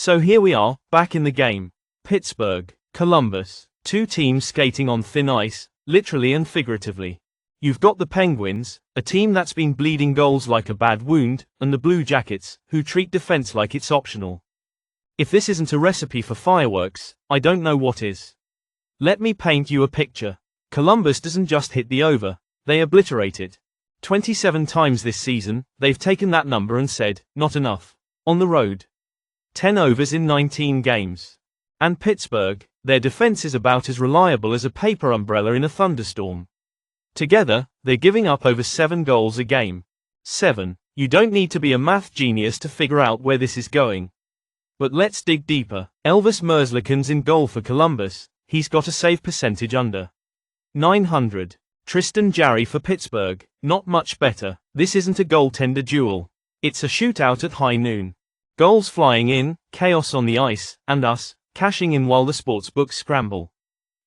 So here we are, back in the game. Pittsburgh, Columbus, two teams skating on thin ice, literally and figuratively. You've got the Penguins, a team that's been bleeding goals like a bad wound, and the Blue Jackets, who treat defense like it's optional. If this isn't a recipe for fireworks, I don't know what is. Let me paint you a picture. Columbus doesn't just hit the over, they obliterate it. 27 times this season, they've taken that number and said, not enough. On the road. 10 overs in 19 games. And Pittsburgh, their defense is about as reliable as a paper umbrella in a thunderstorm. Together, they're giving up over 7 goals a game. 7. You don't need to be a math genius to figure out where this is going. But let's dig deeper. Elvis Merzlikins in goal for Columbus, he's got a save percentage under 900. Tristan Jarry for Pittsburgh, not much better. This isn't a goaltender duel. It's a shootout at high noon. Goals flying in, chaos on the ice, and us, cashing in while the sportsbooks scramble.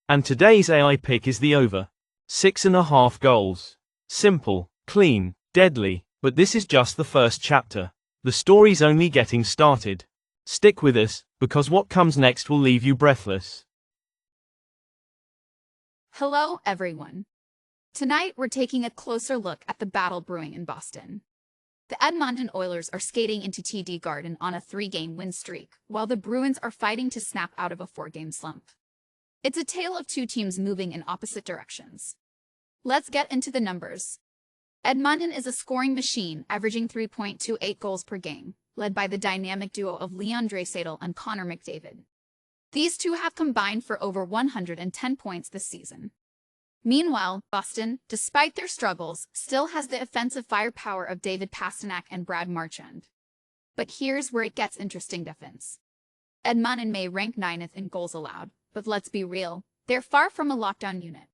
And today's AI pick is the over. 6.5 goals. Simple, clean, deadly, but this is just the first chapter. The story's only getting started. Stick with us, because what comes next will leave you breathless. Hello, everyone. Tonight, we're taking a closer look at the battle brewing in Boston. The Edmonton Oilers are skating into TD Garden on a 3-game win streak, while the Bruins are fighting to snap out of a 4-game slump. It's a tale of two teams moving in opposite directions. Let's get into the numbers. Edmonton is a scoring machine, averaging 3.28 goals per game, led by the dynamic duo of Leon Draisaitl and Connor McDavid. These two have combined for over 110 points this season. Meanwhile, Boston, despite their struggles, still has the offensive firepower of David Pastrnak and Brad Marchand. But here's where it gets interesting defense. Edmonton may rank 9th in goals allowed, but let's be real, they're far from a lockdown unit.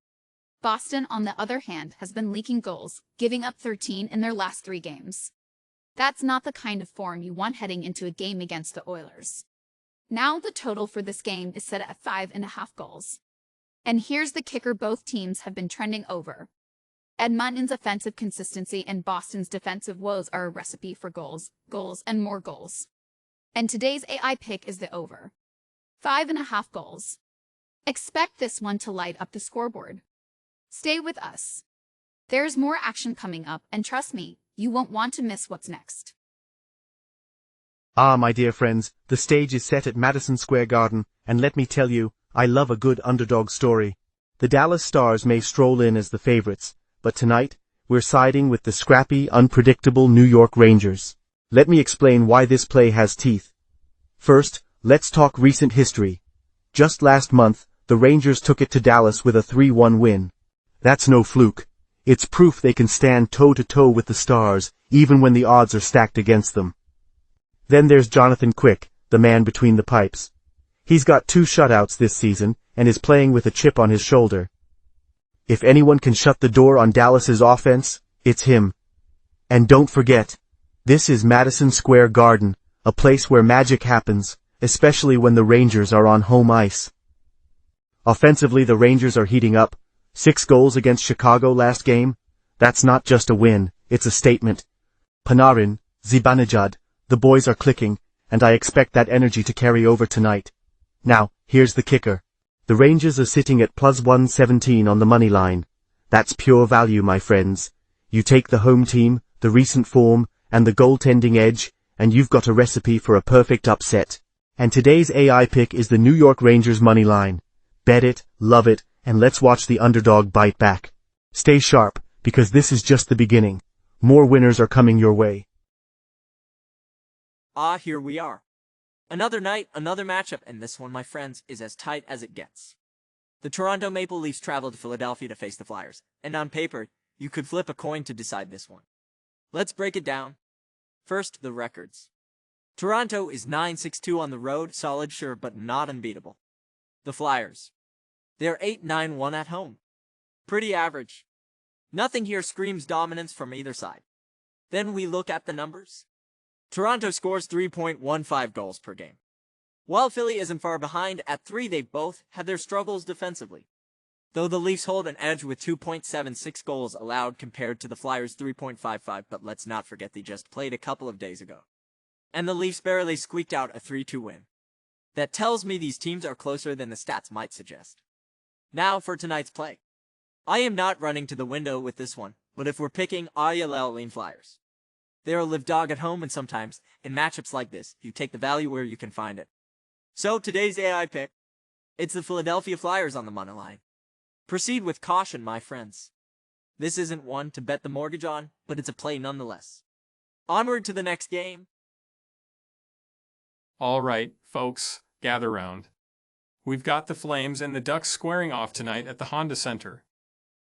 Boston, on the other hand, has been leaking goals, giving up 13 in their last 3 games. That's not the kind of form you want heading into a game against the Oilers. Now the total for this game is set at 5.5 goals. And here's the kicker: both teams have been trending over. Edmonton's offensive consistency and Boston's defensive woes are a recipe for goals, and more goals. And today's AI pick is the over. 5.5 goals. Expect this one to light up the scoreboard. Stay with us. There's more action coming up, and trust me, you won't want to miss what's next. Ah, my dear friends, the stage is set at Madison Square Garden, and let me tell you, I love a good underdog story. The Dallas Stars may stroll in as the favorites, but tonight, we're siding with the scrappy, unpredictable New York Rangers. Let me explain why this play has teeth. First, let's talk recent history. Just last month, the Rangers took it to Dallas with a 3-1 win. That's no fluke. It's proof they can stand toe-to-toe with the Stars, even when the odds are stacked against them. Then there's Jonathan Quick, the man between the pipes. He's got 2 shutouts this season, and is playing with a chip on his shoulder. If anyone can shut the door on Dallas's offense, it's him. And don't forget, this is Madison Square Garden, a place where magic happens, especially when the Rangers are on home ice. Offensively, the Rangers are heating up. 6 goals against Chicago last game. That's not just a win, it's a statement. Panarin, Zibanejad, the boys are clicking, and I expect that energy to carry over tonight. Now, here's the kicker. The Rangers are sitting at plus 117 on the money line. That's pure value, my friends. You take the home team, the recent form, and the goaltending edge, and you've got a recipe for a perfect upset. And today's AI pick is the New York Rangers money line. Bet it, love it, and let's watch the underdog bite back. Stay sharp, because this is just the beginning. More winners are coming your way. Ah, here we are. Another night, another matchup, and this one, my friends, is as tight as it gets. The Toronto Maple Leafs travel to Philadelphia to face the Flyers, and on paper, you could flip a coin to decide this one. Let's break it down. First, the records. Toronto is 9-6-2 on the road, solid sure, but not unbeatable. The Flyers. They're 8-9-1 at home. Pretty average. Nothing here screams dominance from either side. Then we look at the numbers. Toronto scores 3.15 goals per game. While Philly isn't far behind at 3, they both had their struggles defensively. Though the Leafs hold an edge with 2.76 goals allowed compared to the Flyers' 3.55, but let's not forget they just played a couple of days ago. And the Leafs barely squeaked out a 3-2 win. That tells me these teams are closer than the stats might suggest. Now for tonight's play. I am not running to the window with this one, but if we're picking, I lean Flyers. They're a live dog at home, and sometimes, in matchups like this, you take the value where you can find it. So today's AI pick, it's the Philadelphia Flyers on the money line. Proceed with caution, my friends. This isn't one to bet the mortgage on, but it's a play nonetheless. Onward to the next game. All right, folks, gather round. We've got the Flames and the Ducks squaring off tonight at the Honda Center.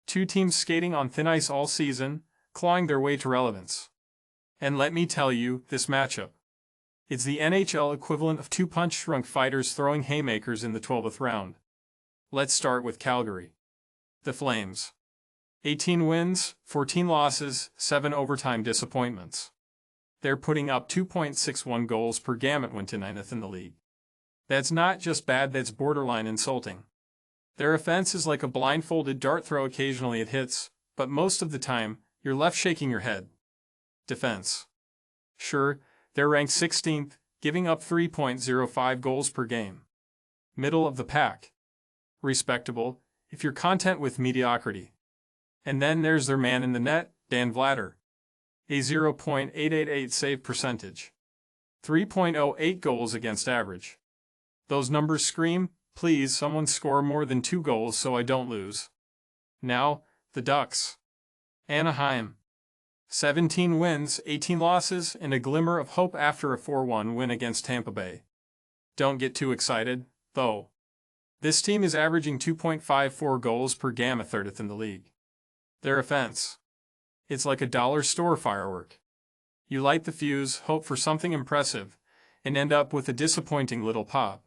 Two teams skating on thin ice all season, clawing their way to relevance. And let me tell you, this matchup. It's the NHL equivalent of two punch-drunk fighters throwing haymakers in the 12th round. Let's start with Calgary. The Flames. 18 wins, 14 losses, 7 overtime disappointments. They're putting up 2.61 goals per game at 9th in the league. That's not just bad, that's borderline insulting. Their offense is like a blindfolded dart throw. Occasionally it hits, but most of the time, you're left shaking your head. Defense. Sure, they're ranked 16th, giving up 3.05 goals per game. Middle of the pack. Respectable, if you're content with mediocrity. And then there's their man in the net, Dan Vladar. A 0.888 save percentage. 3.08 goals against average. Those numbers scream, please someone score more than 2 goals so I don't lose. Now, the Ducks. Anaheim. 17 wins, 18 losses, and a glimmer of hope after a 4-1 win against Tampa Bay. Don't get too excited, though. This team is averaging 2.54 goals per game, 30th in the league. Their offense. It's like a dollar store firework. You light the fuse, hope for something impressive, and end up with a disappointing little pop.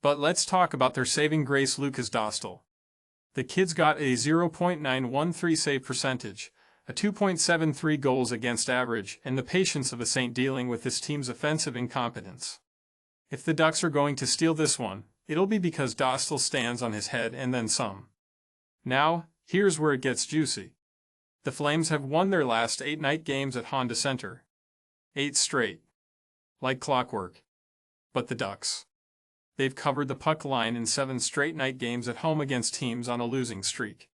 But let's talk about their saving grace, Lukas Dostal. The kid's got a 0.913 save percentage, a 2.73 goals against average, and the patience of a saint dealing with this team's offensive incompetence. If the Ducks are going to steal this one, it'll be because Dostal stands on his head and then some. Now, here's where it gets juicy. The Flames have won their last 8 night games at Honda Center. 8 straight. Like clockwork. But the Ducks. They've covered the puck line in 7 straight night games at home against teams on a losing streak.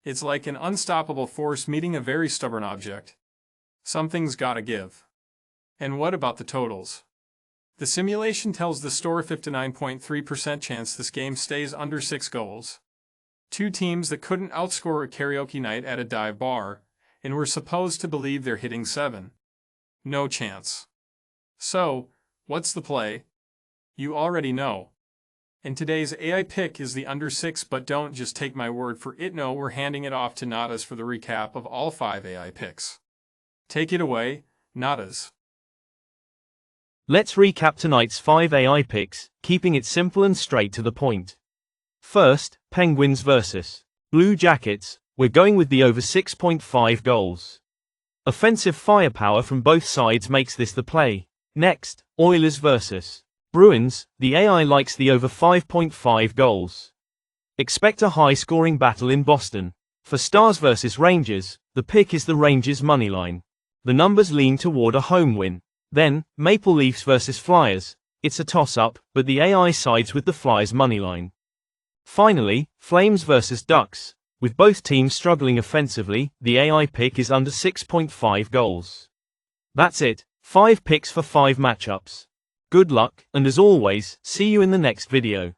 It's like an unstoppable force meeting a very stubborn object. Something's gotta give. And what about the totals? The simulation tells the store 59.3% chance this game stays under 6 goals. Two teams that couldn't outscore a karaoke night at a dive bar, and were supposed to believe they're hitting 7. No chance. So, what's the play? You already know. And today's AI pick is the under 6, but don't just take my word for it. No, we're handing it off to Nadas for the recap of all 5 AI picks. Take it away, Nadas. Let's recap tonight's 5 AI picks, keeping it simple and straight to the point. First, Penguins vs. Blue Jackets, we're going with the over 6.5 goals. Offensive firepower from both sides makes this the play. Next, Oilers vs. Bruins, the AI likes the over 5.5 goals. Expect a high-scoring battle in Boston. For Stars vs. Rangers, the pick is the Rangers moneyline. The numbers lean toward a home win. Then, Maple Leafs vs. Flyers, it's a toss-up, but the AI sides with the Flyers moneyline. Finally, Flames vs. Ducks, with both teams struggling offensively, the AI pick is under 6.5 goals. That's it, 5 picks for 5 matchups. Good luck, and as always, see you in the next video.